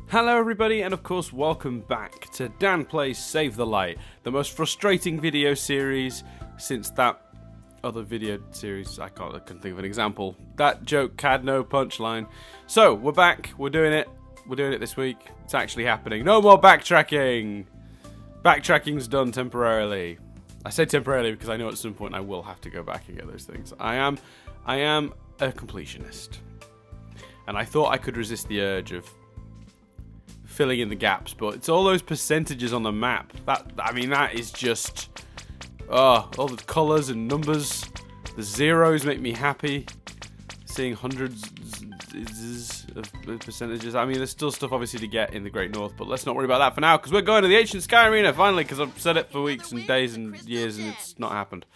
Hello everybody, and of course welcome back to Dan Plays Save the Light, the most frustrating video series since that other video series. I couldn't think of an example. That joke had no punchline. So we're back, we're doing it this week. It's actually happening. No more backtracking. Backtracking's done temporarily. I say temporarily because I know at some point I will have to go back and get those things. I am a completionist, and I thought I could resist the urge of filling in the gaps, but it's all those percentages on the map. That is just all the colors and numbers. The zeros make me happy. Seeing hundreds of percentages. I mean, there's still stuff obviously to get in the Great North, but let's not worry about that for now, because we're going to the Ancient Sky Arena finally, because I've said it for weeks and days and years and it's not happened.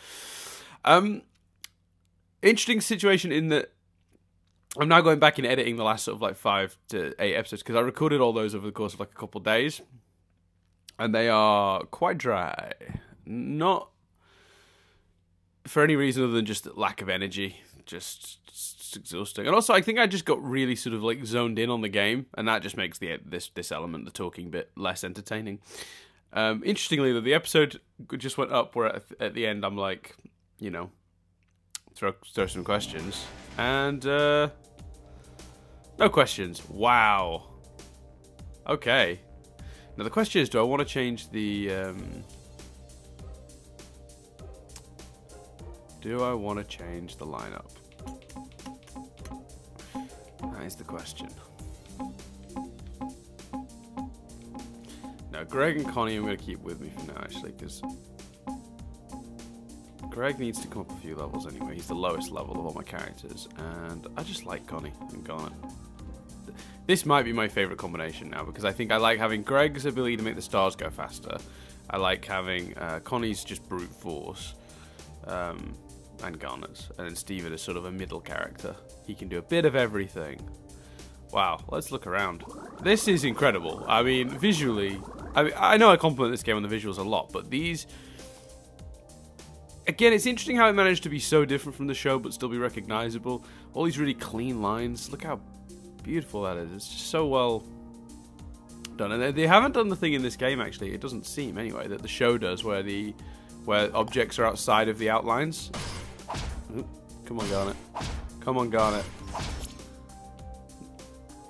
Interesting situation in that I'm now going back and editing the last sort of like 5 to 8 episodes, because I recorded all those over the course of like a couple of days, and they are quite dry. Not for any reason other than just lack of energy, just exhausting. And also I think I just got really sort of like zoned in on the game, and that just makes this element, the talking bit, less entertaining. Interestingly though, the episode just went up where at the end I'm like, you know, throw some questions, and no questions. Wow. Okay. Now the question is, do I want to change the lineup? That is the question. Now Greg and Connie I'm going to keep with me for now, actually, because Greg needs to come up a few levels anyway. He's the lowest level of all my characters, and I just like Connie and Garnet. This might be my favourite combination now, because I think I like having Greg's ability to make the stars go faster. I like having Connie's just brute force, and Garnet's, and then Steven is sort of a middle character. He can do a bit of everything. Wow, let's look around. This is incredible. I mean, visually, I know I compliment this game on the visuals a lot, but these... Again, it's interesting how it managed to be so different from the show, but still be recognizable. All these really clean lines. Look how beautiful that is. It's just so well done. And they haven't done the thing in this game, actually. It doesn't seem, anyway, that the show does, where objects are outside of the outlines. Ooh, come on, Garnet. Come on, Garnet.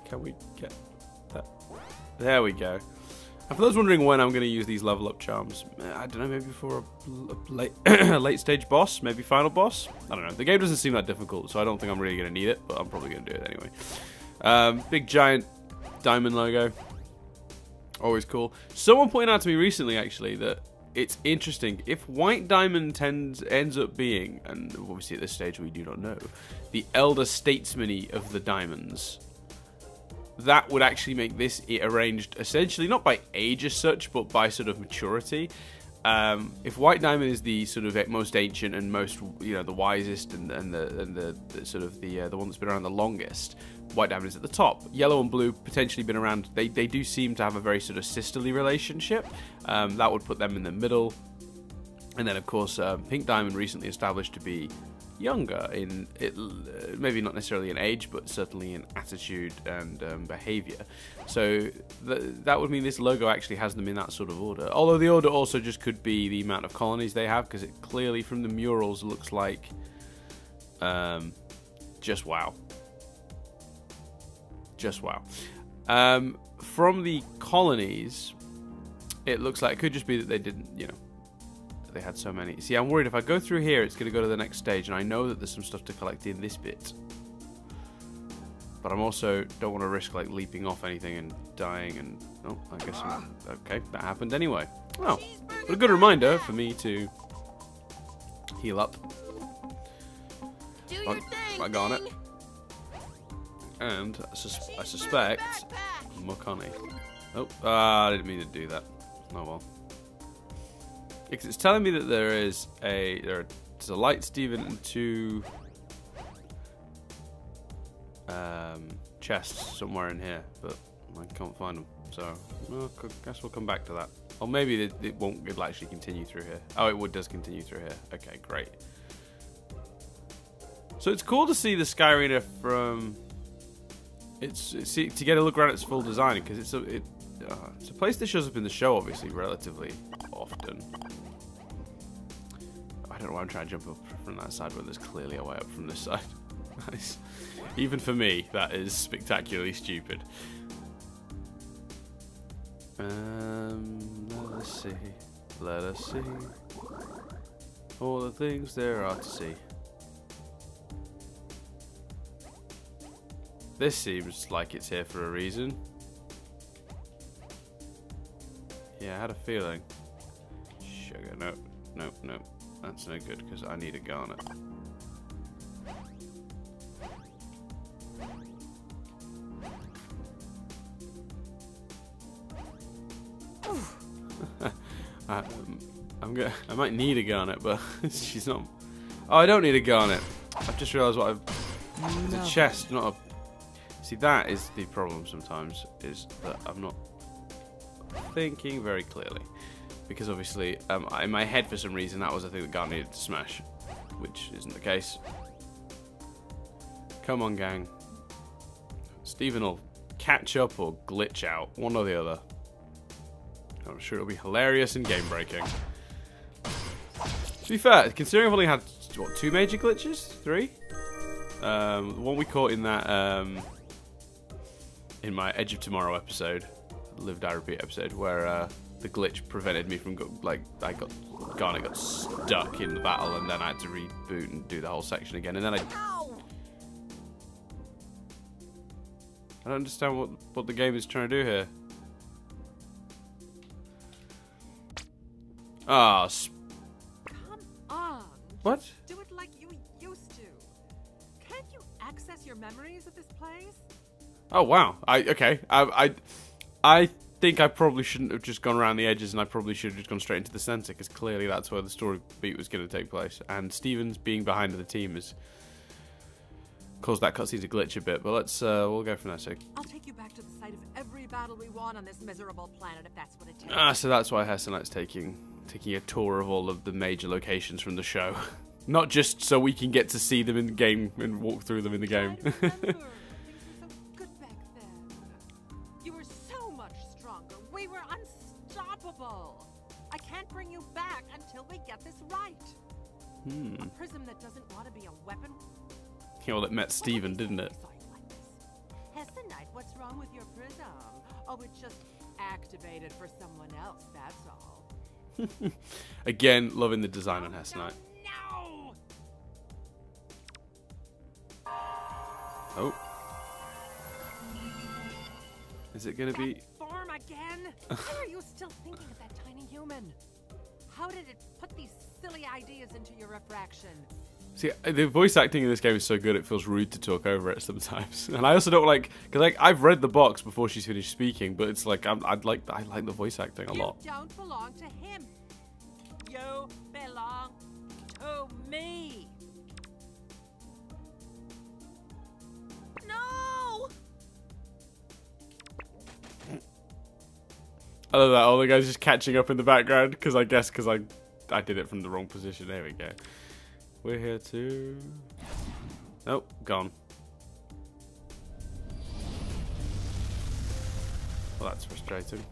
Can we get that? There we go. And for those wondering when I'm going to use these level up charms, I don't know, maybe for a late stage boss, maybe final boss? I don't know. The game doesn't seem that difficult, so I don't think I'm really going to need it, but I'm probably going to do it anyway. Big giant diamond logo. Always cool. Someone pointed out to me recently, actually, that it's interesting. If white diamond ends up being, and obviously at this stage we do not know, the elder statesman of the diamonds, that would actually make this arranged essentially not by age as such, but by sort of maturity. If white diamond is the sort of most ancient and most, you know, the wisest and the sort of the one that's been around the longest, white diamond is at the top. Yellow and blue potentially been around. They do seem to have a very sort of sisterly relationship. That would put them in the middle. And then of course pink diamond recently established to be younger in maybe not necessarily in age, but certainly in attitude and behavior. So that would mean this logo actually has them in that sort of order. Although the order also just could be the amount of colonies they have, because it clearly from the murals looks like just wow. Just wow. From the colonies, it looks like it could just be that they didn't, you know, they had so many. See, I'm worried if I go through here, it's going to go to the next stage, and I know that there's some stuff to collect in this bit. But I'm also don't want to risk like leaping off anything and dying, and oh, I guess okay, that happened anyway. Oh, but a good reminder for me to heal up. I got it. And I suspect Mokani. Oh, I didn't mean to do that. Oh well. Because it's telling me that there's a light Steven and 2 chests somewhere in here, but I can't find them. So well, I guess we'll come back to that. Or maybe it'll actually continue through here. Oh, it does continue through here. Okay, great. So it's cool to see the Sky Arena from see, to get a look around its full design, because it's a place that shows up in the show, obviously, relatively often. I don't know why I'm trying to jump up from that side when there's clearly a way up from this side. Nice. Even for me, that is spectacularly stupid. Let us see. Let us see all the things there are to see. This seems like it's here for a reason. Yeah, I had a feeling. Sugar, no, no, no. That's no good because I need a garnet. I might need a garnet, but she's not. Oh, I don't need a garnet. I've just realised what I've. It's a chest, not a. See, that is the problem sometimes, is that I'm not thinking very clearly. Because obviously, in my head for some reason, that was the thing that garnet needed to smash. Which isn't the case. Come on, gang. Stephen will catch up or glitch out. One or the other. I'm sure it'll be hilarious and game-breaking. To be fair, considering I've only had, what, 2 major glitches? 3? The one we caught in that, in my Edge of Tomorrow episode, Live Die Repeat episode, where the glitch prevented me from, Garnet got stuck in the battle, and then I had to reboot and do the whole section again, and then I don't understand what the game is trying to do here. Ah, come on. What? Do it like you used to. Can't you access your memories of this place? Oh wow. Okay. I think I probably shouldn't have just gone around the edges, and I probably should have just gone straight into the center, because clearly that's where the story beat was going to take place. And Steven's being behind the team has caused that cutscene to glitch a bit. But let's we'll go from there. So I'll take you back to the site of every battle we won on this miserable planet, if that's what it takes. so that's why Hessenite's taking a tour of all of the major locations from the show. Not just so we can get to see them in the game and walk through them in the game. I remember. Things were so good back then. You were so much stronger. We were unstoppable. I can't bring you back until we get this right. A prism that doesn't want to be a weapon. Yeah, well, it met Steven, didn't it? Hessenite, what's wrong with your prism? Oh, it just activated for someone else, that's all. Again, loving the design on Hessenite. No! Oh. Is it going to be... Form again? Why are you still thinking of that tiny human? How did it put these silly ideas into your refraction? See, the voice acting in this game is so good, it feels rude to talk over it sometimes. And I also don't like, because I've read the box before she's finished speaking, but it's like I like the voice acting a lot. You don't belong to him. You belong to me. No. I love that. All the guys just catching up in the background, because I did it from the wrong position. There we go. We're here too. Nope, gone. Well, that's frustrating.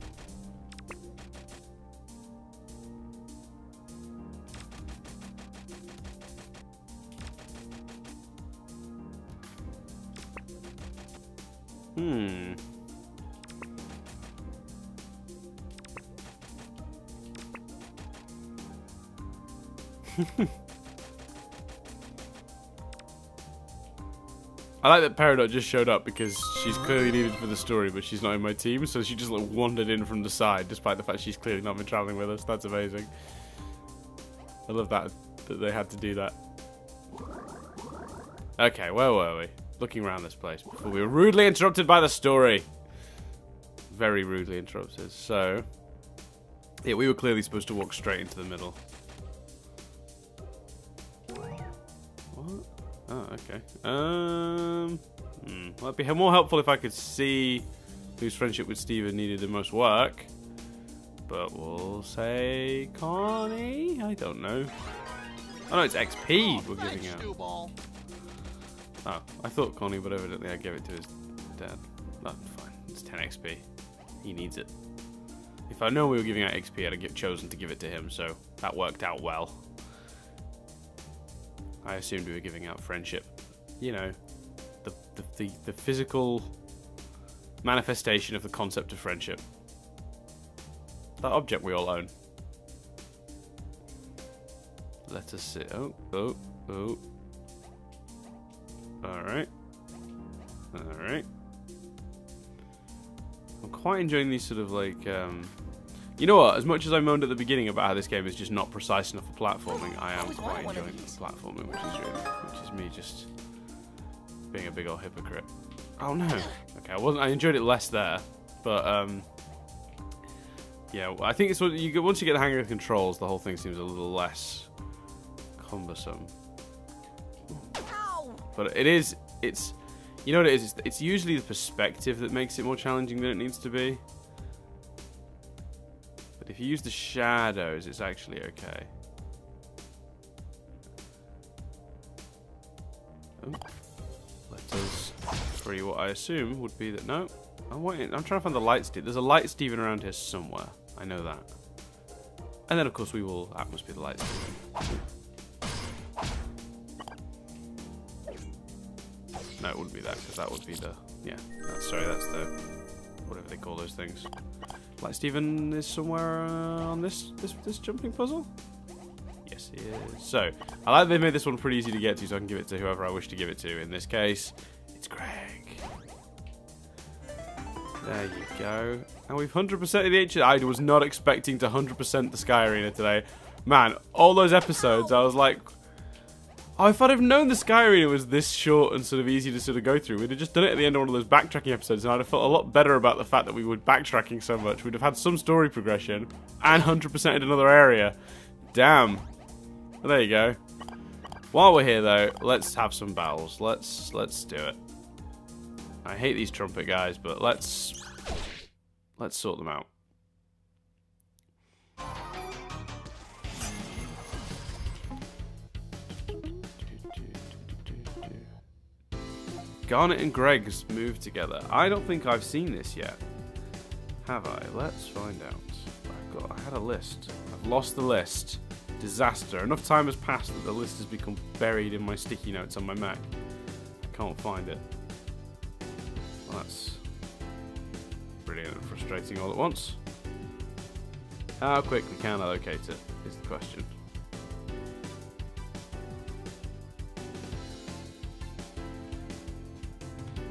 I like that Peridot just showed up because she's clearly needed for the story, but she's not in my team, so she just like wandered in from the side, despite the fact she's clearly not been traveling with us. That's amazing. I love that they had to do that. Okay, where were we? Looking around this place before we were rudely interrupted by the story. Very rudely interrupted. So, yeah, we were clearly supposed to walk straight into the middle. What? Oh, okay. Well, it'd be more helpful if I could see whose friendship with Steven needed the most work. But we'll say Connie? I don't know. Oh no, it's XP we're giving out. Oh, I thought Connie, but evidently I gave it to his instead. That's fine. It's 10 XP. He needs it. If I'd known we were giving out XP, I'd have chosen to give it to him, so that worked out well. I assumed we were giving out friendship. You know, the physical manifestation of the concept of friendship. That object we all own. Let us see. Oh. Alright. Alright. I'm quite enjoying these sort of like, you know what, as much as I moaned at the beginning about how this game is just not precise enough for platforming, I am quite enjoying the platforming, which is me just being a big old hypocrite. Oh no. Okay, I enjoyed it less there, but yeah, I think it's what once you get the hang of the controls, the whole thing seems a little less cumbersome. But it's you know what it is? It's usually the perspective that makes it more challenging than it needs to be. But if you use the shadows, it's actually okay. Oh. Let us free what I assume would be that. No, I'm waiting. I'm trying to find the light Steven. There's a light Steven around here somewhere. I know that. And then of course we will. That must be the light Steven. No, it wouldn't be that, because that would be the... Yeah, sorry, that's the... whatever they call those things. Light Steven is somewhere on this jumping puzzle? Yes, he is. So, I like they made this one pretty easy to get to, so I can give it to whoever I wish to give it to. In this case, it's Greg. There you go. And we've 100%ed the ancient... I was not expecting to 100% the Sky Arena today. Man, all those episodes, I was like... Oh, if I'd have known the Sky Arena was this short and sort of easy to sort of go through, we'd have just done it at the end of one of those backtracking episodes, and I'd have felt a lot better about the fact that we were backtracking so much. We'd have had some story progression and 100% in another area. Damn. Well, there you go. While we're here, though, let's have some battles. Let's do it. I hate these trumpet guys, but let's sort them out. Garnet and Greg's moved together. I don't think I've seen this yet. Have I? Let's find out. I had a list. I've lost the list. Disaster. Enough time has passed that the list has become buried in my sticky notes on my Mac. I can't find it. Well, that's brilliant and frustrating all at once. How quickly can I locate it is the question.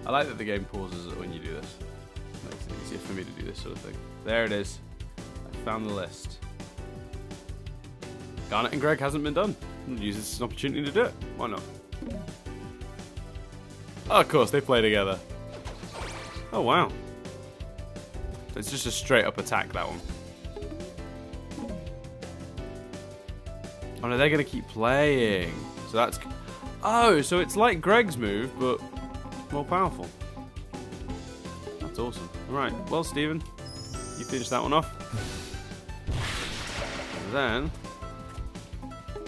I like that the game pauses it when you do this. It makes it easier for me to do this sort of thing. There it is. I found the list. Garnet and Greg hasn't been done. I'm going to use this as an opportunity to do it. Why not? Oh, of course, they play together. Oh, wow. It's just a straight up attack, that one. Oh no, they're going to keep playing. So that's... Oh, so it's like Greg's move, but... more powerful. That's awesome. Alright, well, Steven, you finished that one off. And then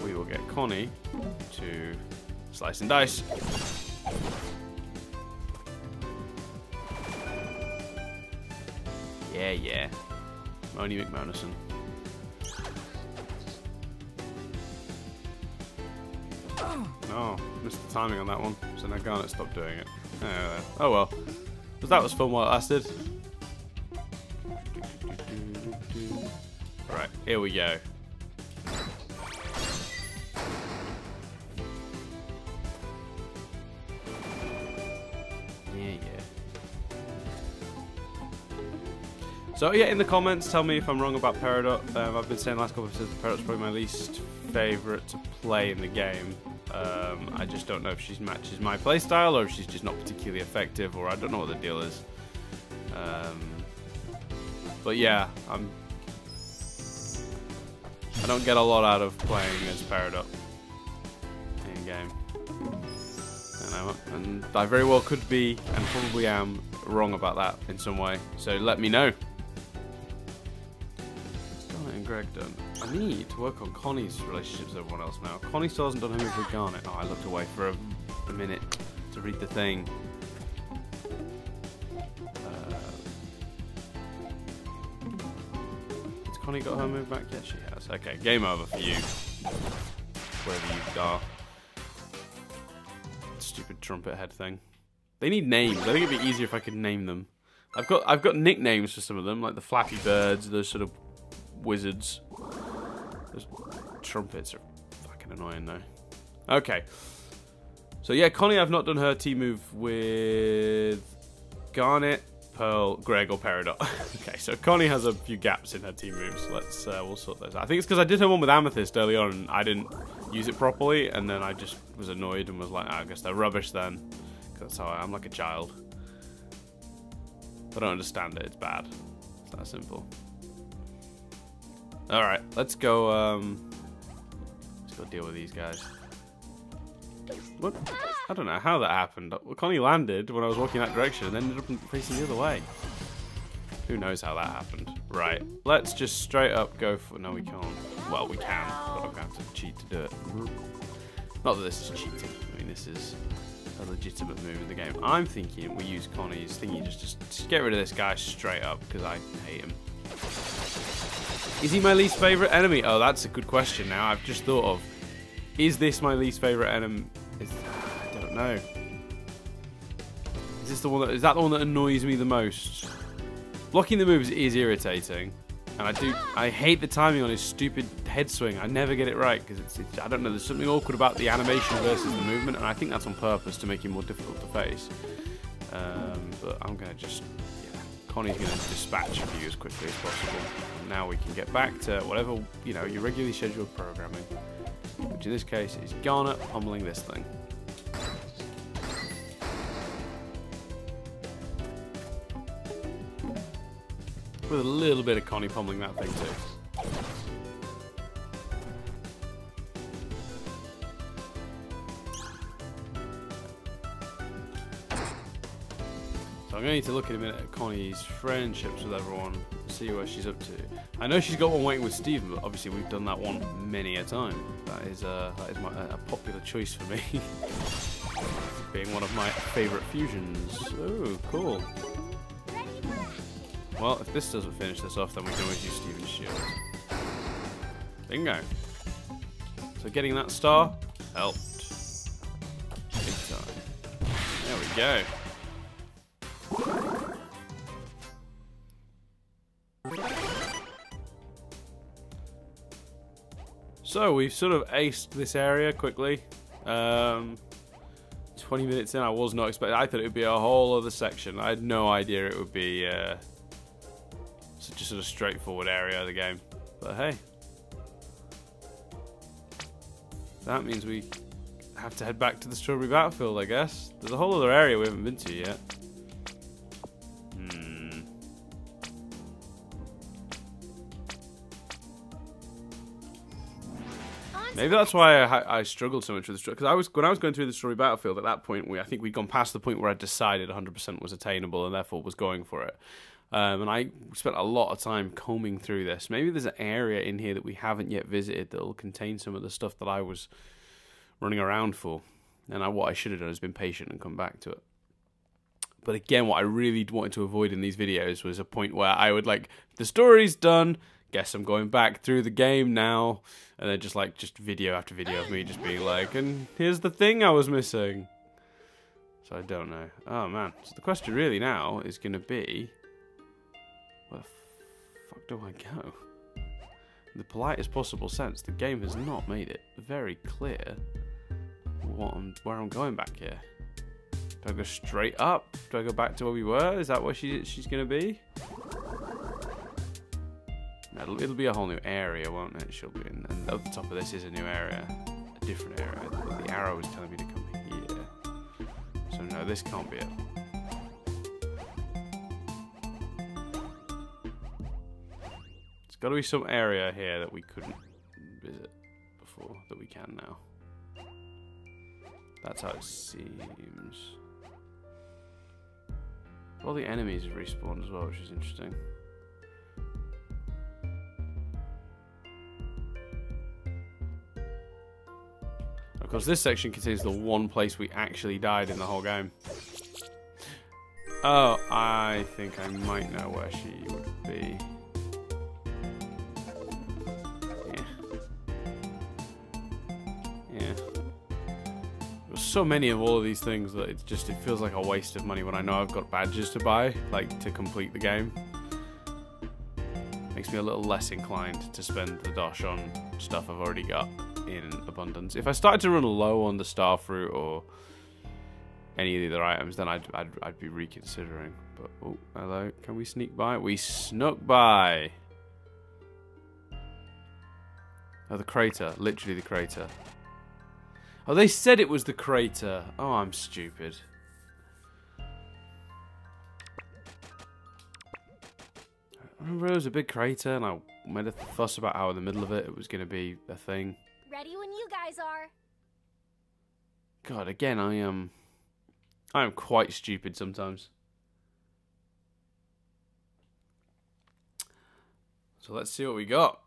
we will get Connie to slice and dice. Yeah. Moni McMonison. Oh, missed the timing on that one, so now Garnet stopped doing it. Oh well. But that was fun while it lasted. Right, here we go. Yeah. So yeah, in the comments, tell me if I'm wrong about Peridot. I've been saying the last couple of episodes that Peridot's probably my least favourite to play in the game. I just don't know if she matches my playstyle or if she's just not particularly effective, or I don't know what the deal is. But yeah, I don't get a lot out of playing as Peridot in game. And I very well could be, and probably am, wrong about that in some way. So let me know. Garnet and Greg done. I need to work on Connie's relationships with everyone else now. Connie still hasn't done her move with Garnet. Oh, I looked away for a minute to read the thing. Connie got her move back yet? She has. Okay, game over for you. Wherever you are. Stupid trumpet head thing. They need names. I think it'd be easier if I could name them. I've got nicknames for some of them, like the Flappy Birds, those sort of wizards. Those trumpets are fucking annoying though. Okay. So yeah, Connie, I've not done her team move with Garnet, Pearl, Greg, or Peridot. Okay, so Connie has a few gaps in her team moves. We'll sort those out. I think it's because I did her one with Amethyst early on and I didn't use it properly, and then I just was annoyed and was like, I guess they're rubbish then. Because that's how I'm like a child. If I don't understand it, it's bad. It's that simple. Alright, let's go deal with these guys. What? I don't know how that happened. Connie landed when I was walking that direction and ended up facing the other way. Who knows how that happened. Right, let's just straight up go for... No, we can't. Well, we can, but I'm going to have to cheat to do it. Not that this is cheating. I mean, this is a legitimate move in the game. I'm thinking we use Connie's thingy just get rid of this guy straight up, because I hate him. Is he my least favourite enemy? Oh, that's a good question now. I've just thought of... Is this my least favourite enemy? I don't know. Is this the one is that the one that annoys me the most? Blocking the moves is irritating, and I hate the timing on his stupid head swing. I never get it right because it's I don't know. There's something awkward about the animation versus the movement, and I think that's on purpose to make him more difficult to face. But I'm gonna just Connie's gonna dispatch of you as quickly as possible. And now we can get back to whatever your regularly scheduled programming. Which in this case is Garnet pummeling this thing. With a little bit of Connie pummeling that thing too. So I'm going to need to look in a minute at Connie's friendships with everyone, see what she's up to. I know she's got one waiting with Steven, but obviously we've done that one many a time. That is a popular choice for me. Being one of my favourite fusions. Oh, cool. Well, if this doesn't finish this off, then we can always use Steven's shield. Bingo. So getting that star helped. Big time. There we go. So we've sort of aced this area quickly. 20 minutes in, I was not expecting. I thought it would be a whole other section. I had no idea it would be such a sort of straightforward area of the game. But hey, that means we have to head back to the Strawberry Battlefield, I guess. There's a whole other area we haven't been to yet. Maybe that's why I struggled so much with the because when I was going through the Strawberry Battlefield at that point, I think we'd gone past the point where I decided 100% was attainable and therefore was going for it. And I spent a lot of time combing through this. Maybe there's an area in here that we haven't yet visited that will contain some of the stuff that I was running around for. And what I should have done is been patient and come back to it. But again, what I really wanted to avoid in these videos was a point where I would the story's done. Guess I'm going back through the game now, and then just video after video of me just being like, and here's the thing I was missing. So I don't know. Oh man. So the question really now is going to be, where the fuck do I go? In the politest possible sense, the game has not made it very clear where I'm going back here. Do I go straight up? Do I go back to where we were? Is that where she's going to be? It'll be a whole new area, won't it? She'll be in, and at the top of this is a new area, a different area. The arrow is telling me to come here, so no, this can't be it. There's got to be some area here that we couldn't visit before that we can now. That's how it seems. All the enemies have respawned as well, which is interesting. Of course, this section contains the one place we actually died in the whole game. Oh, I think I might know where she would be. Yeah. There's so many of all of these things that it feels like a waste of money when I know I've got badges to buy, like, to complete the game. Makes me a little less inclined to spend the dosh on stuff I've already got in abundance. If I started to run low on the star fruit or any of the other items, then I'd be reconsidering. But oh, hello, can we sneak by? We snuck by. Oh, the crater, literally the crater. Oh, they said it was the crater. Oh, I'm stupid. I remember it was a big crater, and I made a fuss about how in the middle of it was going to be a thing. Ready when you guys are. God, again, I am quite stupid sometimes. So let's see what we got.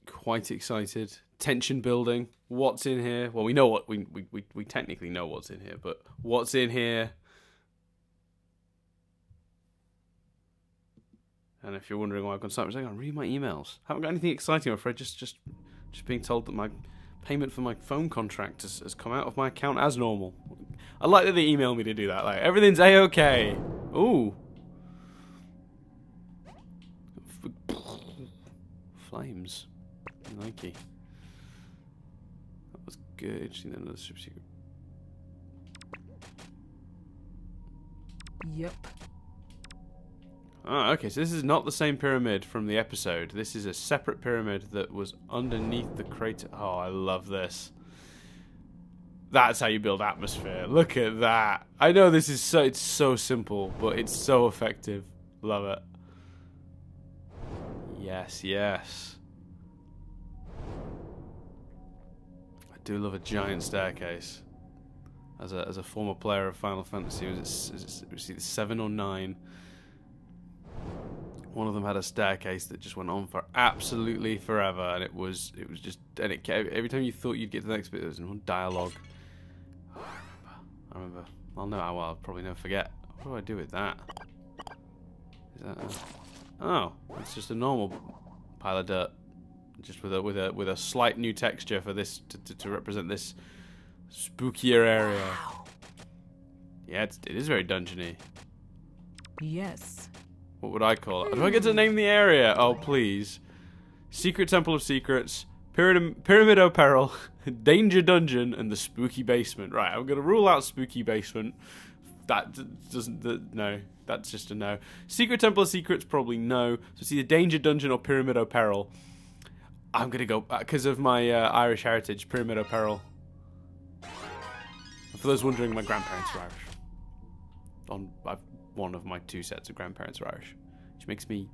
Quite excited. Tension building. What's in here? Well, we know what we technically know what's in here, but what's in here? And if you're wondering why I've gone silent, I'm read my emails. Haven't got anything exciting, I'm afraid. Just being told that my payment for my phone contract has come out of my account as normal. I like that they email me to do that. Like, everything's a-okay. Ooh. Flames. Nike. That was good. Interesting. Another super secret. Yep. Oh, okay, so this is not the same pyramid from the episode. This is a separate pyramid that was underneath the crater. Oh, I love this. That's how you build atmosphere. Look at that. I know this is it's so simple, but it's so effective. Love it. Yes, yes. I do love a giant staircase. As a former player of Final Fantasy, was it 7 or 9? One of them had a staircase that just went on for absolutely forever, and it was just, and it every time you thought you'd get to the next bit, there was one dialogue. Oh, I remember. I'll probably never forget. What do I do with that? Is that oh, it's just a normal pile of dirt, just with a slight new texture for this to represent this spookier area. Wow. Yeah, it is very dungeony. Yes. What would I call it? Do I get to name the area? Oh, please. Secret Temple of Secrets, Pyramid of Peril, Danger Dungeon, and the Spooky Basement. Right, I'm going to rule out Spooky Basement. That doesn't... no, that's just a no. Secret Temple of Secrets, probably no. So it's either Danger Dungeon or Pyramid of Peril. I'm going to go, because of my Irish heritage, Pyramid of Peril. For those wondering, my grandparents are Irish. One of my 2 sets of grandparents are Irish, which makes me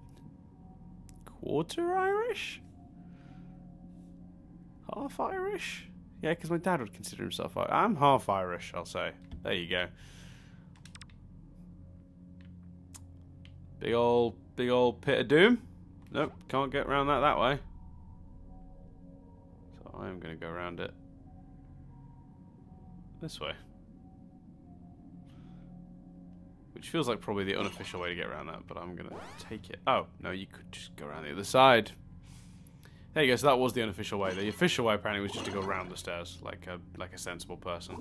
quarter Irish? Half Irish? Yeah, because my dad would consider himself Irish. I'm half Irish, I'll say. There you go. Big old pit of doom. Nope, can't get around that way. So I am going to go around it this way. Which feels like probably the unofficial way to get around that, but I'm going to take it. Oh, no, you could just go around the other side. There you go, so that was the unofficial way. The official way apparently was just to go around the stairs, like a sensible person.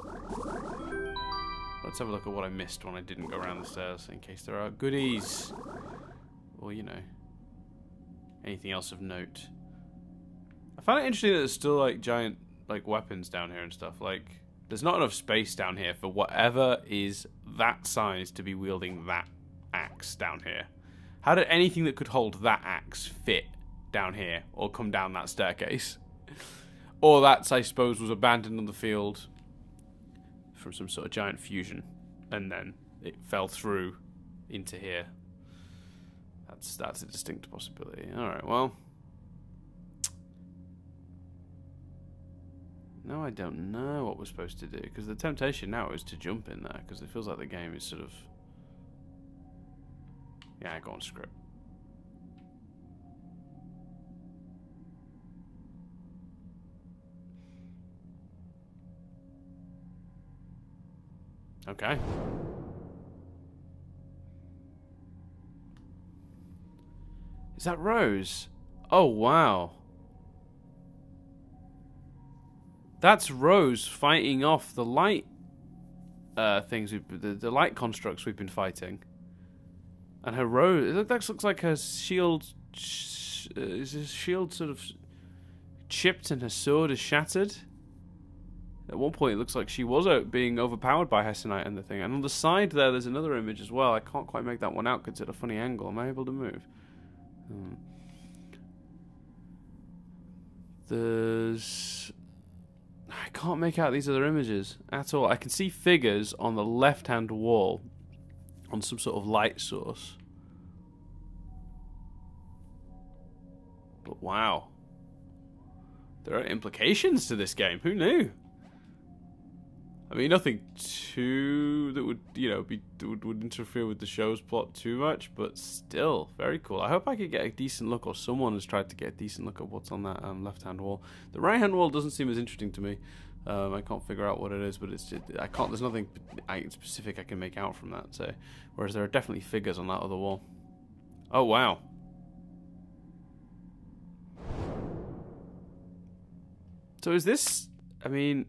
Let's have a look at what I missed when I didn't go around the stairs, in case there are goodies. Or, you know, anything else of note. I find it interesting that there's still, like, giant, like, weapons down here and stuff. Like, there's not enough space down here for whatever is that size to be wielding that axe down here. How did anything that could hold that axe fit down here or come down that staircase? Or that, I suppose, was abandoned on the field from some sort of giant fusion, and then it fell through into here. That's a distinct possibility. Alright, well. No, I don't know what we're supposed to do, because the temptation now is to jump in there, because it feels like the game is sort of... Yeah, go on, script. Okay. Is that Rose? Oh, wow. That's Rose fighting off the light things, the light constructs we've been fighting. And her Rose, that looks like her shield, is her shield sort of chipped and her sword is shattered? At one point it looks like she was being overpowered by Hessenite and the thing. And on the side there's another image as well. I can't quite make that one out because it's at a funny angle. Am I able to move? I can't make out these other images at all. I can see figures on the left-hand wall on some sort of light source. But wow. There are implications to this game. Who knew? I mean, nothing too that would, you know, would interfere with the show's plot too much, but still very cool. I hope I could get a decent look, or someone has tried to get a decent look at what's on that left-hand wall. The right-hand wall doesn't seem as interesting to me. I can't figure out what it is, but it's just, I can't. There's nothing specific I can make out from that. So, whereas there are definitely figures on that other wall. Oh wow. So is this? I mean.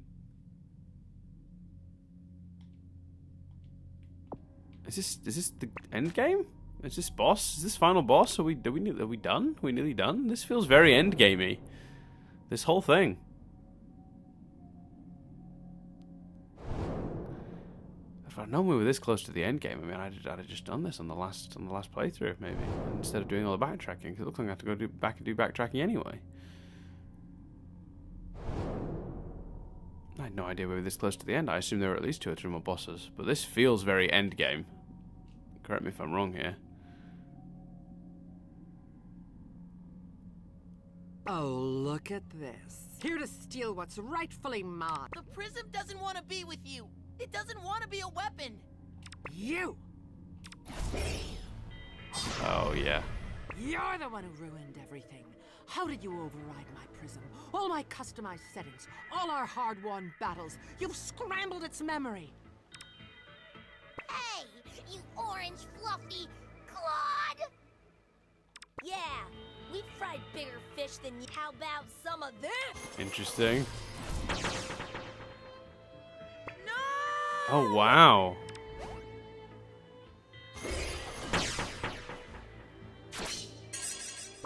Is this the end game? Is this boss? Is this final boss? Are we done? Are we nearly done? This feels very end gamey. This whole thing. If I'd known we were this close to the end game, I mean, I'd have just done this on the last playthrough, maybe, instead of doing all the backtracking. Because it looks like I have to go back and do backtracking anyway. I had no idea we were this close to the end. I assumed there were at least 2 or 3 more bosses. But this feels very end game. Correct me if I'm wrong here. Oh, look at this. Here to steal what's rightfully mine. The prism doesn't want to be with you. It doesn't want to be a weapon. You! Oh, yeah. You're the one who ruined everything. How did you override my prism? All my customized settings, all our hard-won battles. You've scrambled its memory. Hey, you orange fluffy clod! Yeah, we've fried bigger fish than you. How about some of this? Interesting. No! Oh, wow.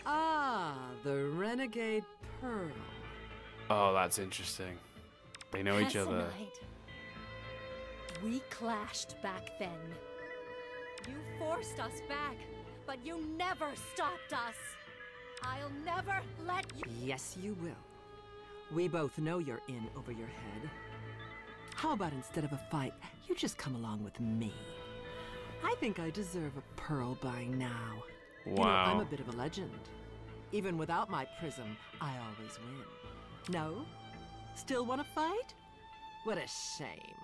Ah, the Renegade Pearl. Oh, that's interesting. They know each other. We clashed back then. You forced us back, but you never stopped us. I'll never let you. Yes, you will. We both know you're in over your head. How about instead of a fight, you just come along with me? I think I deserve a pearl by now. Wow. You know, I'm a bit of a legend. Even without my prism, I always win. No? Still want to fight? What a shame.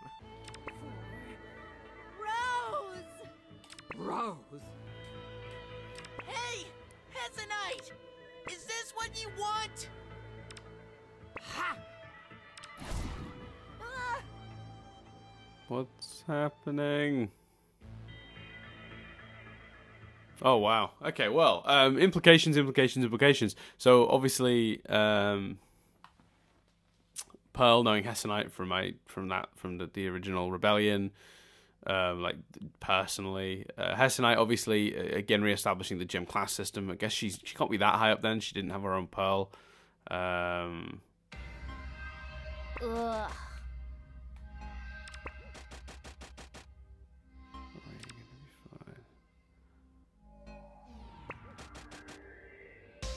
Rose! Rose! Hey! Hessenite! Is this what you want? Ha! Ah! What's happening? Oh, wow. Okay, well, implications. So, obviously, Pearl knowing Hessenite from the original Rebellion, like, personally. Hessenite, obviously, again, re-establishing the gem class system. I guess she can't be that high up then. She didn't have her own Pearl. Ugh.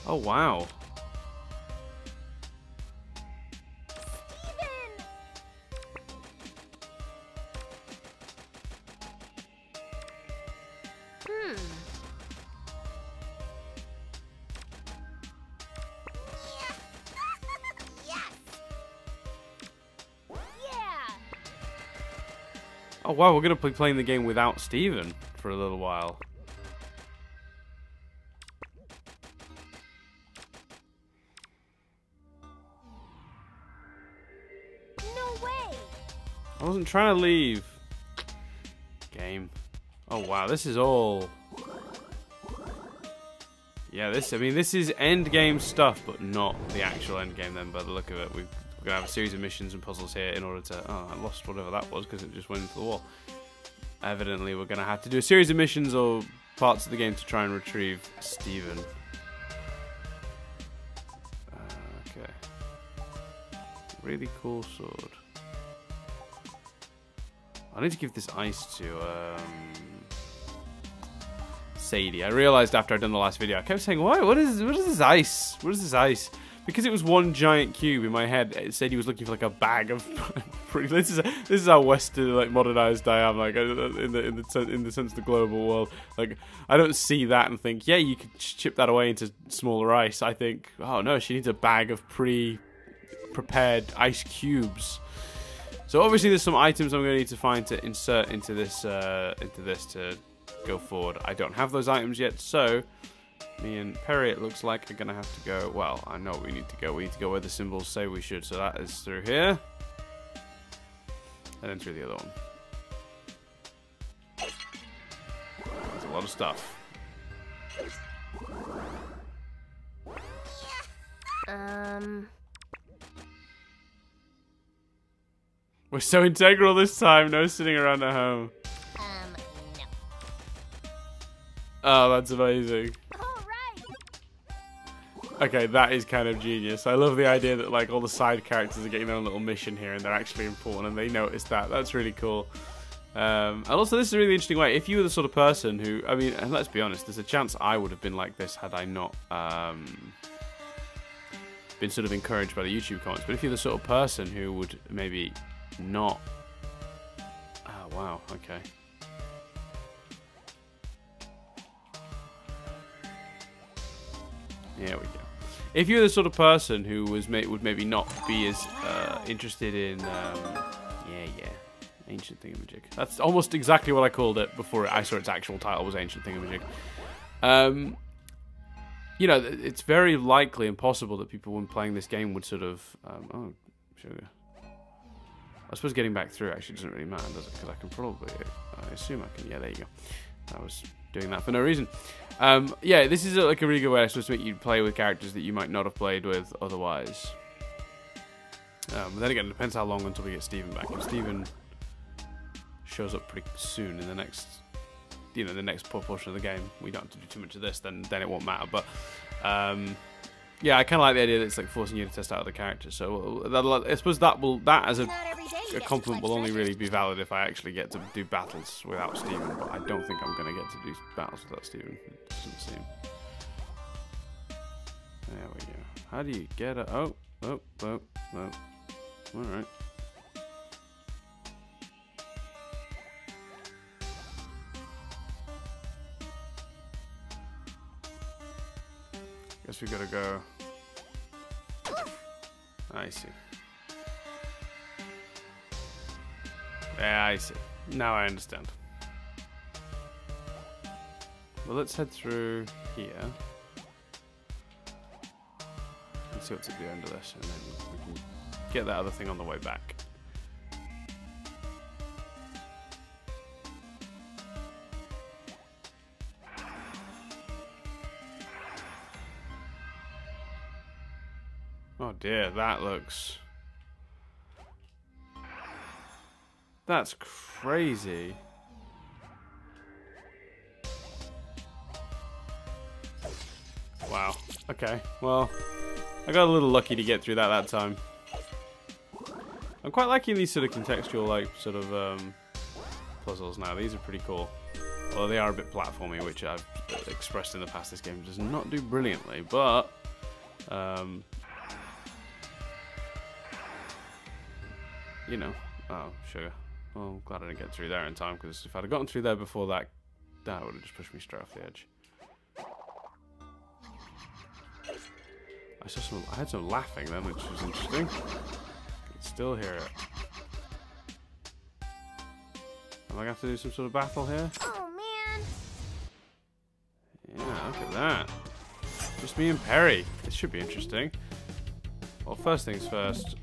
Oh, wow. Steven! Yes! Yeah! Oh, wow, we're going to be playing the game without Steven for a little while. I wasn't trying to leave. Game. Oh wow, this is all. Yeah, this is end game stuff, but not the actual end game. Then, by the look of it, we've We're going to have a series of missions and puzzles here in order to... Oh, I lost whatever that was because it just went into the wall. Evidently, we're going to have to do a series of missions or parts of the game to try and retrieve Steven. Okay. Really cool sword. I need to give this ice to Sadie. I realized after I'd done the last video, I kept saying, what is this ice? What is this ice? Because it was one giant cube in my head, it said he was looking for like a bag of. This is how Western, like, modernized I am, like in the sense of the global world. Like, I don't see that and think, yeah, you could chip that away into smaller ice. I think, oh no, she needs a bag of pre-prepared ice cubes. So obviously, there's some items I'm going to need to find to insert into this to go forward. I don't have those items yet, so. Me and Perry, it looks like, are going to have to go... Well, I know we need to go. We need to go where the symbols say we should. So that is through here. And then through the other one. There's a lot of stuff. We're so integral this time. No sitting around at home. No. Oh, that's amazing. Okay, that is kind of genius. I love the idea that, like, all the side characters are getting their own little mission here and they're actually important and they notice that. That's really cool. And also, this is a really interesting way. If you were the sort of person who, I mean, and let's be honest, there's a chance I would have been like this had I not been sort of encouraged by the YouTube comments. But if you're the sort of person who would maybe not... Oh, wow, okay. There we go. If you're the sort of person who would maybe not be as interested in, Ancient Thingamajig. That's almost exactly what I called it before I saw its actual title was Ancient Thingamajig. You know, it's very likely and possible that people when playing this game would sort of, oh, sugar. I suppose getting back through actually doesn't really matter, does it? Because I can probably, I assume I can, yeah, there you go. I was doing that for no reason. Yeah, this is like a really good way, I suppose, to make you play with characters that you might not have played with otherwise. But then again, it depends how long until we get Steven back. If Steven shows up pretty soon in the next, you know, the next portion of the game, we don't have to do too much of this, then it won't matter. But yeah, I kind of like the idea that it's like forcing you to test out other characters. So I suppose that as a compliment will only really be valid if I actually get to do battles without Steven. But I don't think I'm going to get to do battles without Steven. It doesn't seem. There we go. How do you get it? Oh. All right. Guess we gotta go. I see. Yeah, I see. Now I understand. Well, let's head through here. And see what's at the end of this, and then we can get that other thing on the way back. Oh dear, that looks... That's crazy. Wow. Okay, well, I got a little lucky to get through that time. I'm quite liking these sort of contextual, like, sort of, puzzles now. These are pretty cool. Although they are a bit platformy, which I've expressed in the past. This game does not do brilliantly, but, you know. Oh, sugar. Well, I'm glad I didn't get through there in time, because if I'd have gotten through there before that, that would have just pushed me straight off the edge. I heard some laughing then, which was interesting. I can still hear it. Am I going to have to do some sort of battle here? Oh, man. Yeah, look at that. Just me and Perry. This should be interesting. Well, first things first,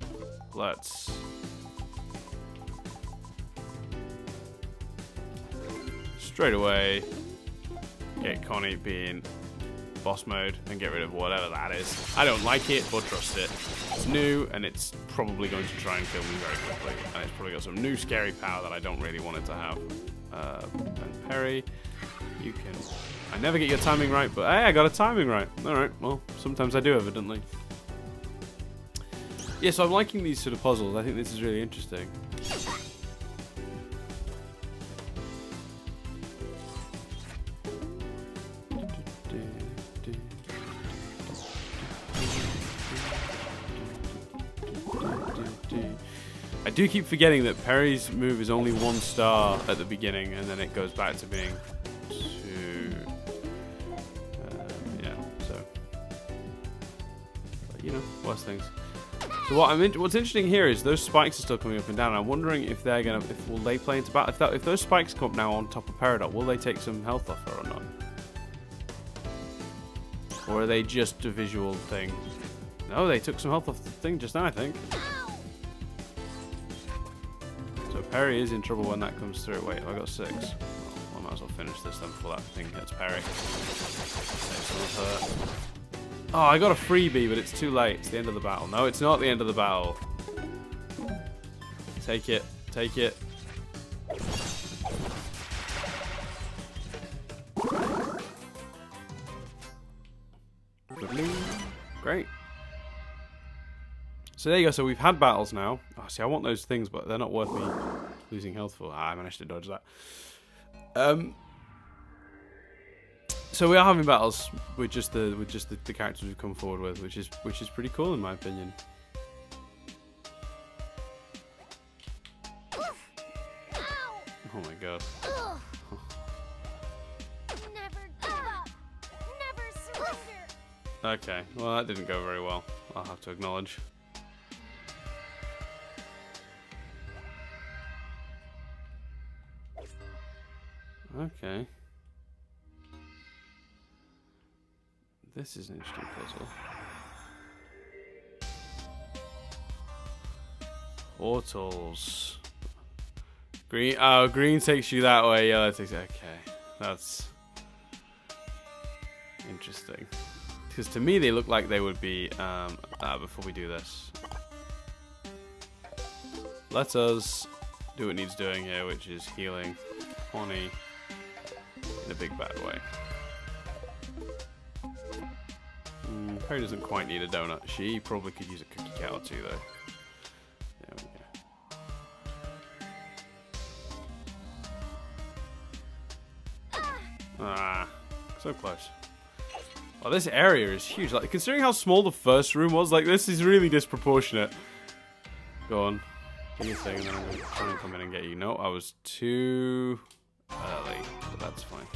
let's... straight away get Connie being boss mode and get rid of whatever that is. I don't like it or trust it. It's new and it's probably going to try and kill me very quickly. And it's probably got some new scary power that I don't really want it to have. And Perry, you can... I never get your timing right, but hey, I got a timing right. Alright, well, sometimes I do, evidently. Yeah, so I'm liking these sort of puzzles. I think this is really interesting. I do keep forgetting that Perry's move is only 1 star at the beginning, and then it goes back to being 2. Yeah, so... But, you know, worse things. So what's interesting here is those spikes are still coming up and down. I'm wondering if they're gonna, will they play into battle? If those spikes come up now on top of Peridot, will they take some health off her or not? Or are they just a visual thing? No, they took some health off the thing just now, I think. So Perry is in trouble when that comes through. Wait, I got 6. Well, I might as well finish this then before that thing hits Perry. Save some of her. Oh, I got a freebie, but it's too late. It's the end of the battle. No, it's not the end of the battle. Take it. Take it. Great. So there you go. So we've had battles now. Oh, see, I want those things, but they're not worth me losing health for. Ah, I managed to dodge that. So we are having battles with just the characters we've come forward with, which is pretty cool in my opinion. Oh my god. Never give up. Never surrender. Okay, well that didn't go very well, I'll have to acknowledge. Okay. This is an interesting puzzle. Portals. Green. Oh, green takes you that way. Yellow takes. Okay, that's interesting. Because to me, they look like they would be. Before we do this, let us do what it needs doing here, which is healing Honey in a big bad way. Perry doesn't quite need a donut. She probably could use a cookie cat or 2 though. There we go. Ah, so close. Well, this area is huge. Like, considering how small the first room was, like, this is really disproportionate. Go on. Do your thing, and then I'm going to try and come in and get you. No, I was too early, but that's fine.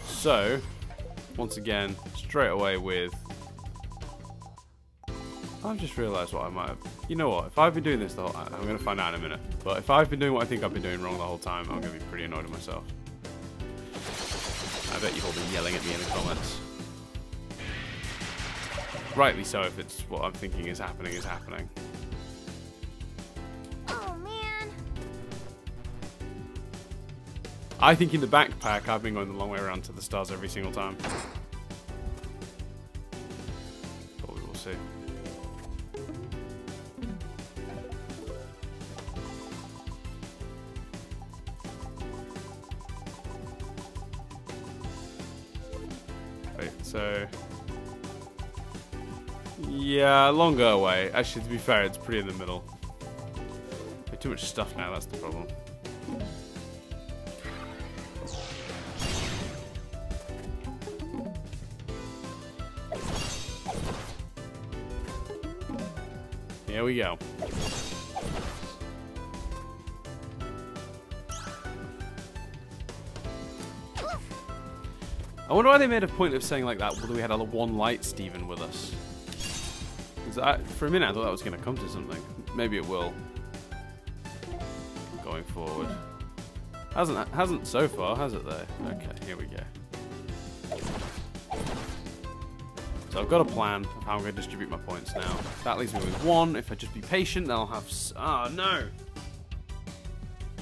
So, once again, straight away with... I've just realised what I might have... You know what? If I've been doing this the whole... I'm going to find out in a minute. But if I've been doing what I think I've been doing wrong the whole time, I'm going to be pretty annoyed at myself. I bet you've all been yelling at me in the comments. Rightly so, if it's what I'm thinking is happening, is happening. Oh, man. I think in the backpack, I've been going the long way around to the stars every single time. But we will see. Wait, so... Yeah, longer away. Actually, to be fair, it's pretty in the middle. There's too much stuff now, that's the problem. Here we go. I wonder why they made a point of saying like that, whether we had a one light Steven with us. For a minute I thought that was going to come to something. Maybe it will. Going forward. Hasn't so far, has it though? Okay, here we go. So I've got a plan of how I'm going to distribute my points now. That leaves me with 1. If I just be patient, then I'll have... Oh, no!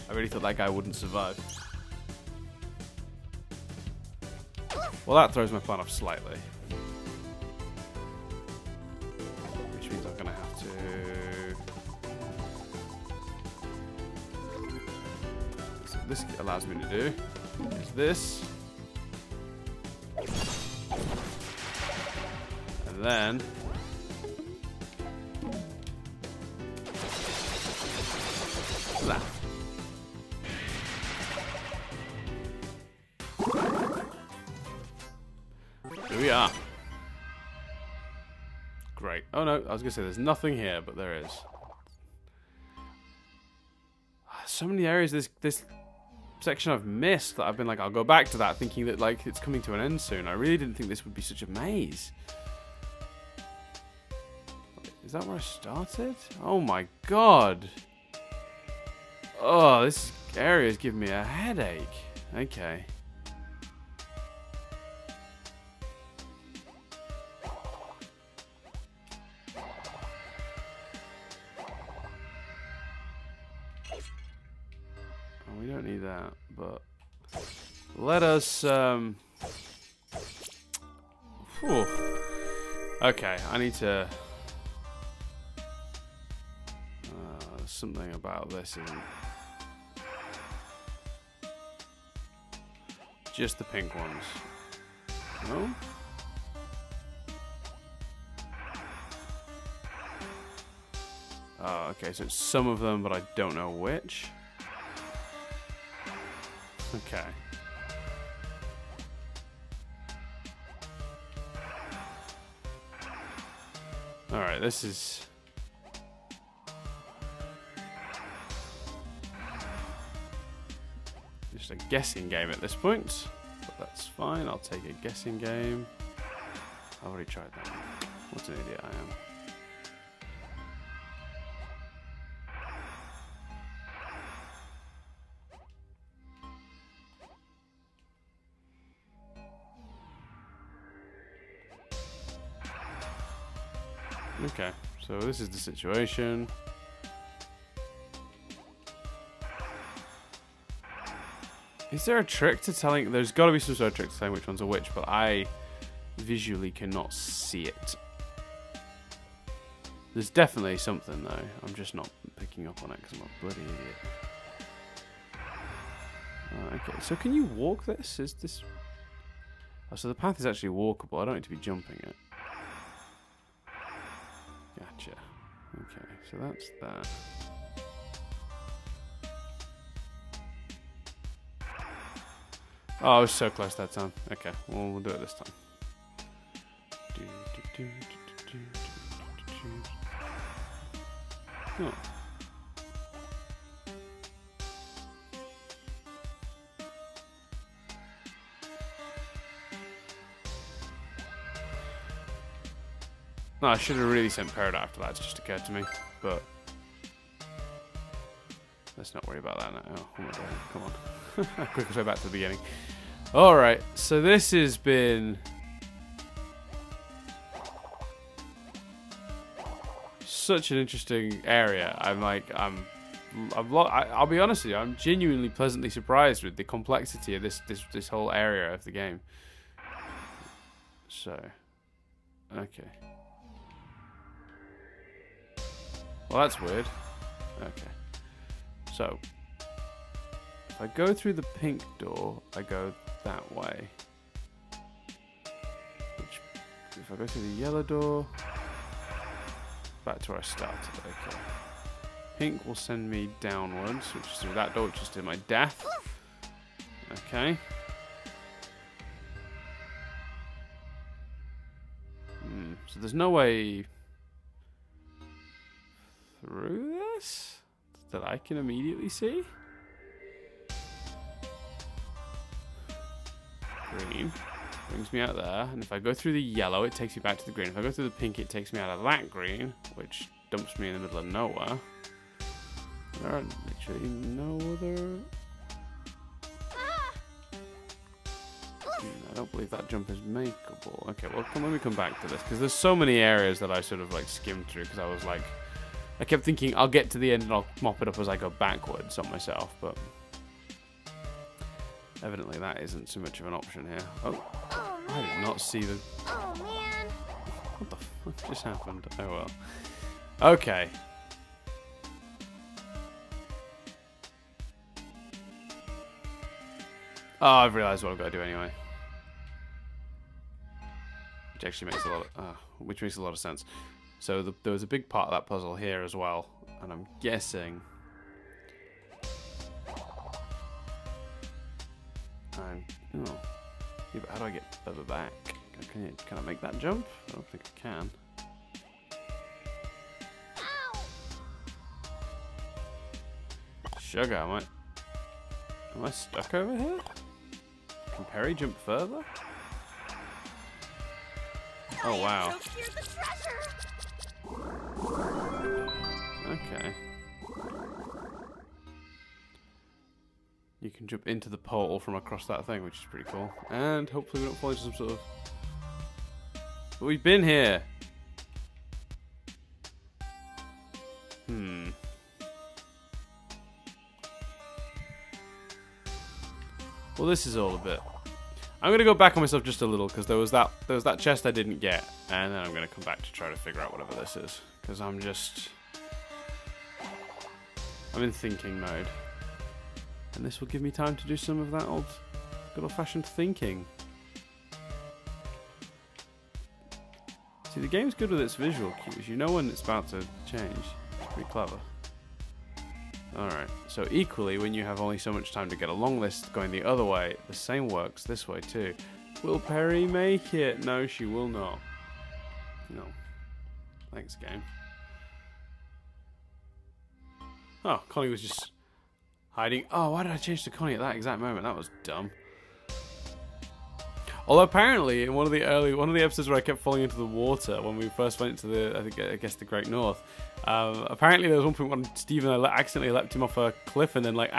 I really thought that guy wouldn't survive. Well, that throws my plan off slightly. So this allows me to do is this. And then that. Here we are. Great. Oh no, I was gonna say there's nothing here, but there is. So many areas this section I've missed that I've been like, I'll go back to that, thinking that like it's coming to an end soon. I really didn't think this would be such a maze. Is that where I started? Oh my god. Oh, this area is giving me a headache. Okay. We don't need that, but let us whew. Okay, I need to something about this isn't just the pink ones. No? Oh, okay, so it's some of them, but I don't know which. Okay. Alright, this is... just a guessing game at this point. But that's fine, I'll take a guessing game. I've already tried that. What an idiot I am. Okay, so this is the situation. Is there a trick to telling? There's got to be some sort of trick to telling which ones are which, but I visually cannot see it. There's definitely something though. I'm just not picking up on it because I'm a bloody idiot. Okay, so can you walk this? Is this? Oh, so the path is actually walkable. I don't need to be jumping it. Gotcha. Okay, so that's that. Oh, I was so close that time. Okay, well, we'll do it this time. Oh. No, I should have really sent Parrot after that, it just occurred to me, but let's not worry about that now. Oh, what am I doing? Come on. Quickest way back to the beginning. Alright, so this has been such an interesting area. I'll be honest with you, I'm genuinely pleasantly surprised with the complexity of this whole area of the game. So, okay. Well, that's weird. Okay. So, if I go through the pink door, I go that way. Which, if I go through the yellow door, back to where I started. Okay. Pink will send me downwards, which is through that door, which is to my death. Okay. So there's no way through this that I can immediately see. Green brings me out there, and if I go through the yellow, it takes me back to the green. If I go through the pink, it takes me out of that green, which dumps me in the middle of nowhere. There are literally no other... I don't believe that jump is makeable. Okay, well, let me come back to this, because there's so many areas that I sort of like skimmed through, because I was like, I kept thinking I'll get to the end and I'll mop it up as I go backwards on myself, but evidently that isn't so much of an option here. Oh, I did not see the... Oh, man. What the fuck just happened? Oh well. Okay. Oh, I've realised what I've got to do anyway. Which actually makes a lot of, which makes a lot of sense. So there was a big part of that puzzle here as well, and I'm guessing oh, yeah, but how do I get further back? Can I make that jump? I don't think I can. Sugar, am I stuck over here? Can Perry jump further? Oh wow. Okay. You can jump into the portal from across that thing, which is pretty cool. And hopefully we don't fall into some sort of... But we've been here! Well, this is all a bit... I'm gonna go back on myself just a little, because there was that chest I didn't get, and then I'm gonna come back to try to figure out whatever this is. Because I'm in thinking mode. And this will give me time to do some of that good old-fashioned thinking. See, the game's good with its visual cues. You know when it's about to change. It's pretty clever. Alright, so equally, when you have only so much time to get along this going the other way, the same works this way too. Will Perry make it? No, she will not. No. Thanks, game. Oh, Connie was just hiding. Oh, why did I change to Connie at that exact moment? That was dumb. Although apparently in one of the episodes where I kept falling into the water when we first went to I guess the Great North, apparently there was one point when Steve and I accidentally leapt him off a cliff and then like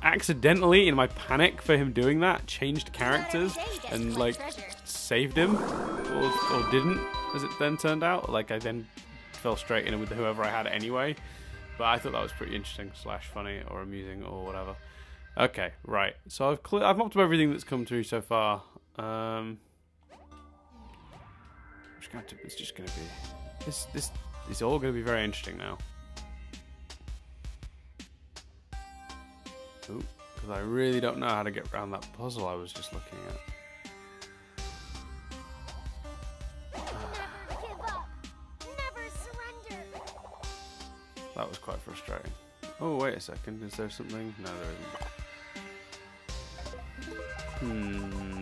accidentally in my panic for him doing that changed characters and like saved him or didn't, as it then turned out. Like I then fell straight in with whoever I had anyway. But I thought that was pretty interesting / funny or amusing or whatever. Okay, right. So I've mopped up everything that's come through so far. It's just gonna be this is all gonna be very interesting now. Ooh, because I really don't know how to get around that puzzle I was just looking at. Never give up. Never surrender. That was quite frustrating. Oh, wait a second. Is there something? No, there isn't.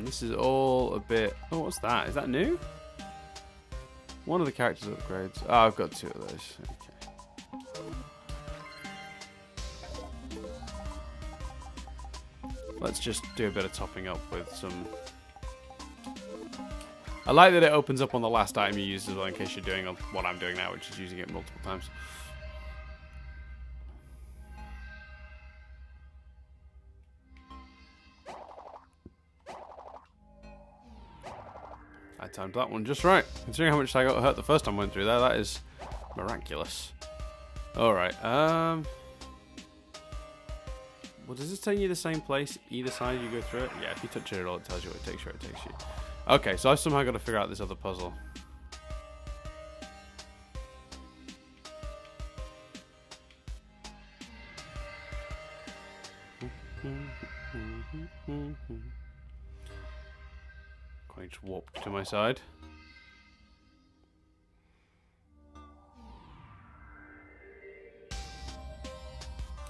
This is all a bit... Oh, what's that? Is that new? One of the characters upgrades. Oh, I've got 2 of those. Okay. Let's just do a bit of topping up with some... I like that it opens up on the last item you use as well in case you're doing what I'm doing now, which is using it multiple times. I timed that one just right. Considering how much I got hurt the first time I went through there, that is miraculous. Alright, well, does this take you the same place either side you go through it? Yeah, if you touch it at all, it tells you what it takes you, where it takes you. Okay, so I've somehow got to figure out this other puzzle. I just warped to my side.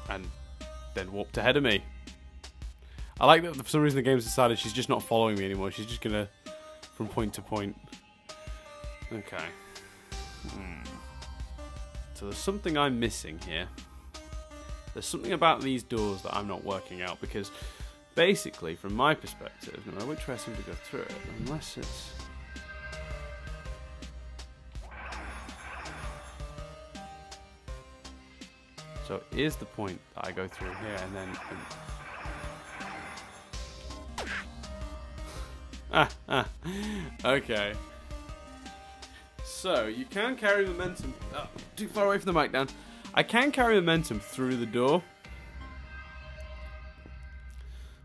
And then warped ahead of me. I like that for some reason the game's decided she's just not following me anymore. She's just gonna from point to point. Okay. So there's something I'm missing here. There's something about these doors that I'm not working out because basically, from my perspective, no matter which way I seem to go through it, unless it's... So is the point that I go through here and then... Okay. So, you can carry momentum... Oh, too far away from the mic, Dan. I can carry momentum through the door.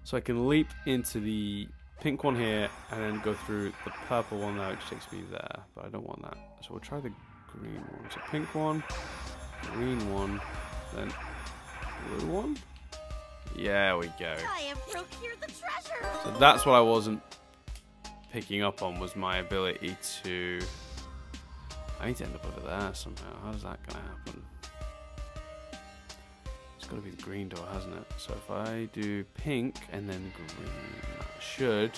So I can leap into the pink one here and then go through the purple one there, which takes me there. But I don't want that. So we'll try the green one. So pink one, green one, then blue one. Yeah, we go. I have procured the treasure. So that's what I wasn't picking up on, was my ability to... I need to end up over there somehow. How's that going to happen? It's got to be the green door, hasn't it? So if I do pink and then green, that should...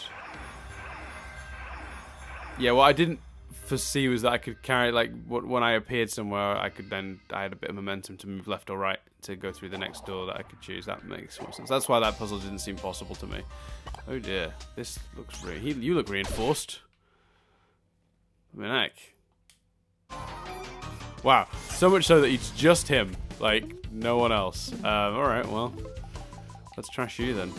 Yeah, what I didn't foresee was that I could carry, like, when I appeared somewhere, I had a bit of momentum to move left or right to go through the next door that I could choose. That makes more sense. That's why that puzzle didn't seem possible to me. Oh dear, this looks you look reinforced. I mean, heck. Wow, so much so that it's just him, like no one else. Alright, well, let's trash you then.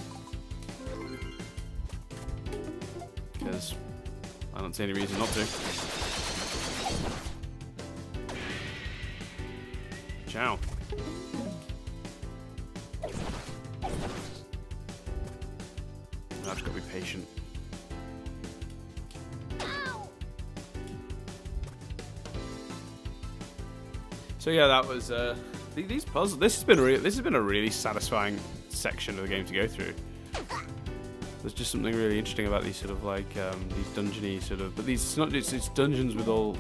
Because I don't see any reason not to. Ciao. I've just got to be patient. So yeah, that was these puzzles. This has been a really satisfying section of the game to go through. There's just something really interesting about these sort of like these dungeony sort of, but these it's dungeons with all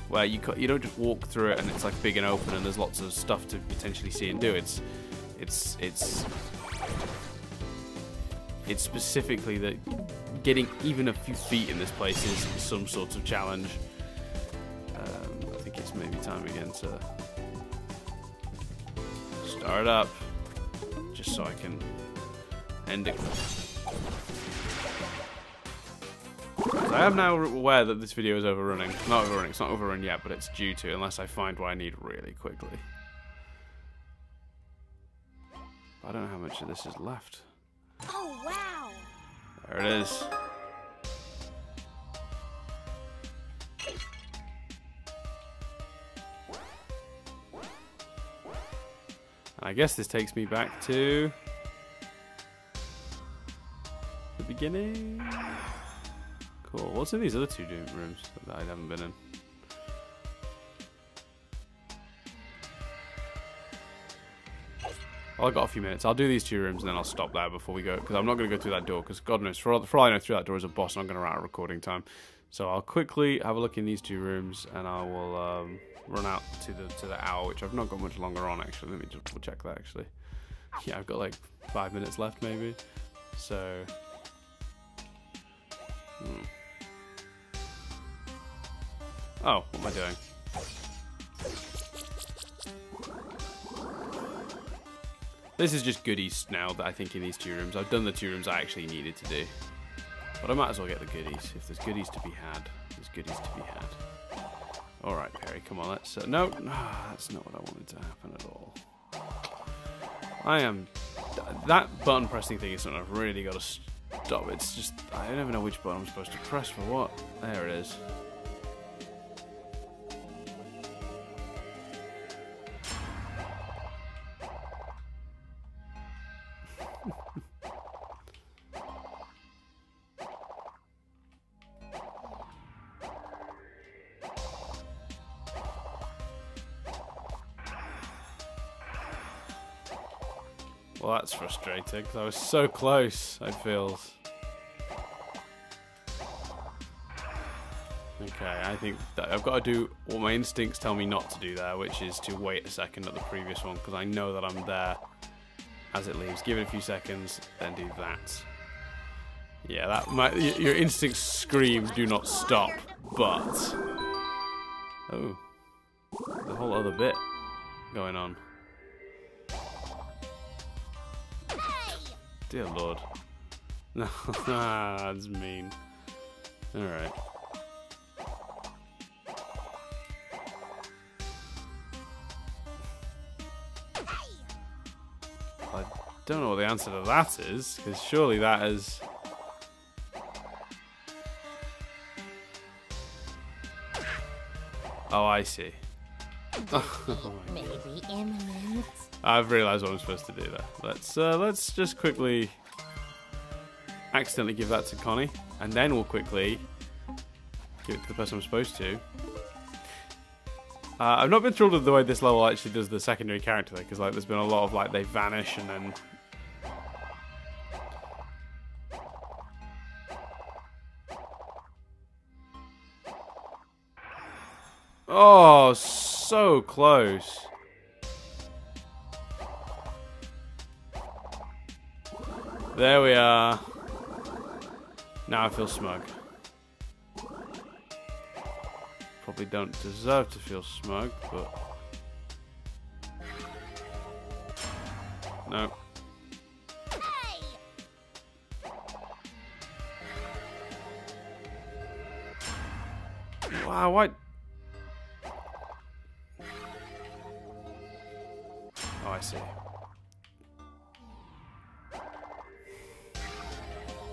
where you don't just walk through it and it's like big and open and there's lots of stuff to potentially see and do. It's specifically that getting even a few feet in this place is some sort of challenge. I think it's maybe time again to start up, just so I can end it. I am now aware that this video is overrunning. Not overrunning, it's not overrun yet, but it's due to, unless I find what I need really quickly. I don't know how much of this is left. Oh, wow. There it is. I guess this takes me back to the beginning. Cool. What's in these other two rooms that I haven't been in? Well, I've got a few minutes. I'll do these two rooms and then I'll stop there before we go, because I'm not going to go through that door, because God knows, for all I know, through that door is a boss and I'm going to run out of recording time. So I'll quickly have a look in these two rooms and I will run out to the hour, which I've not got much longer on actually. Let me just double check that actually. Yeah, I've got like 5 minutes left maybe. So... Oh, what am I doing? This is just goodies now that I think in these two rooms. I've done the two rooms I actually needed to do. But I might as well get the goodies. If there's goodies to be had, there's goodies to be had. Alright, Perry, come on, let's... no, that's not what I wanted to happen at all. That button pressing thing is something I've really got to stop. It's just... I don't even know which button I'm supposed to press for what. There it is. Well, that's frustrating, because I was so close, it feels. Okay, I think that I've got to do what my instincts tell me not to do there, which is to wait a second at the previous one, because I know that I'm there as it leaves. Give it a few seconds, then do that. Yeah, your instincts scream, do not stop, but... Oh, the whole other bit going on. Dear Lord. No, that's mean. Alright. I don't know what the answer to that is, because surely that is... Oh, I see. Oh my God. Maybe imminent. I've realised what I'm supposed to do there. Let's just quickly accidentally give that to Connie, and then we'll quickly give it to the person I'm supposed to. I've not been thrilled with the way this level actually does the secondary character though, because like there's been a lot of like they vanish and then. Oh, so close. There we are. Now I feel smug. Probably don't deserve to feel smug, but... No. Hey! Wow, what? Oh, I see.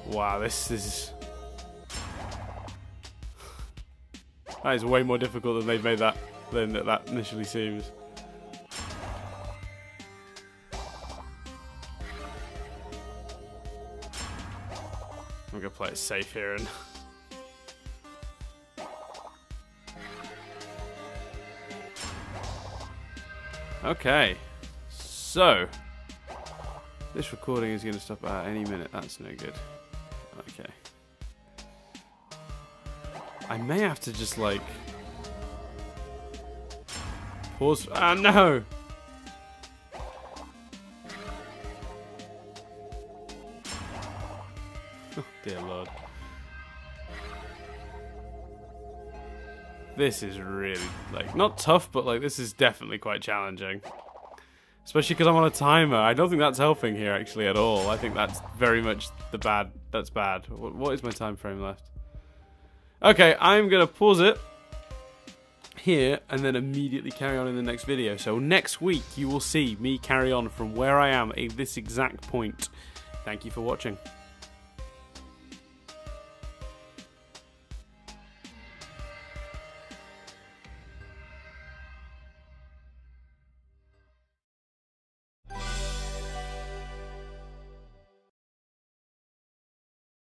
Wow, this is... That is way more difficult than they've made that, than that initially seems. I'm gonna play it safe here and... Okay, so... This recording is gonna stop at any minute, that's no good. Okay. I may have to just like pause. Ah, no! Oh, dear Lord. This is really like not tough, but like this is definitely quite challenging. Especially because I'm on a timer. I don't think that's helping here actually at all. I think that's very much the bad. That's bad. What is my time frame left? Okay, I'm going to pause it here and then immediately carry on in the next video. So next week you will see me carry on from where I am at this exact point. Thank you for watching.